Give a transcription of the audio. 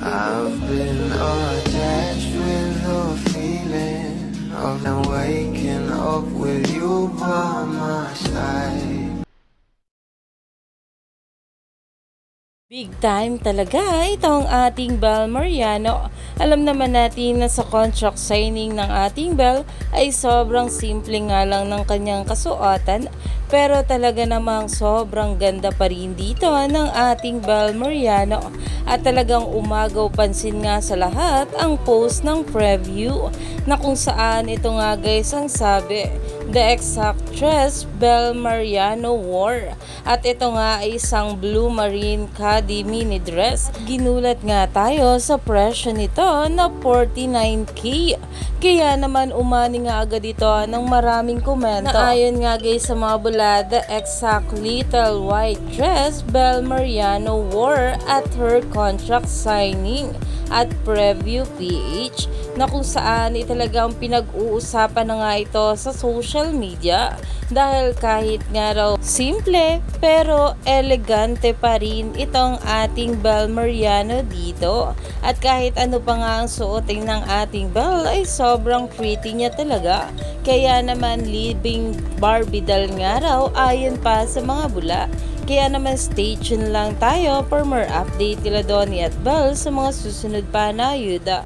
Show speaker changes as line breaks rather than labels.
I've been attached with the feeling of now waking up with you by my side.
Big time talaga itong ating Bel Mariano. Alam naman natin na sa contract signing ng ating Bel ay sobrang simple nga lang ng kanyang kasuotan, pero talaga namang sobrang ganda pa rin dito ng ating Bel Mariano. At talagang umagaw pansin nga sa lahat ang post ng preview na kung saan ito nga guys ang sabi, the exact dress Bel Mariano wore. At ito nga ay isang blue marine khadi mini dress. Ginulat nga tayo sa presyo nito na 49k. Kaya naman umani nga agad ito ng maraming komento. Na ayon nga guys sa mga bula, the exact little white dress Bel Mariano wore at her contract signing at Preview PH, na kung saan talagang pinag-uusapan na nga ito sa social media dahil kahit nga raw simple pero elegante pa rin itong ating Bel Mariano dito, at kahit ano pa nga ang suotin ng ating Bel ay sobrang pretty niya talaga. Kaya naman living Barbie doll nga raw ayon pa sa mga bula. Kaya naman stay tuned lang tayo for more update kila Donnie at Bel sa mga susunod pa na ayuda.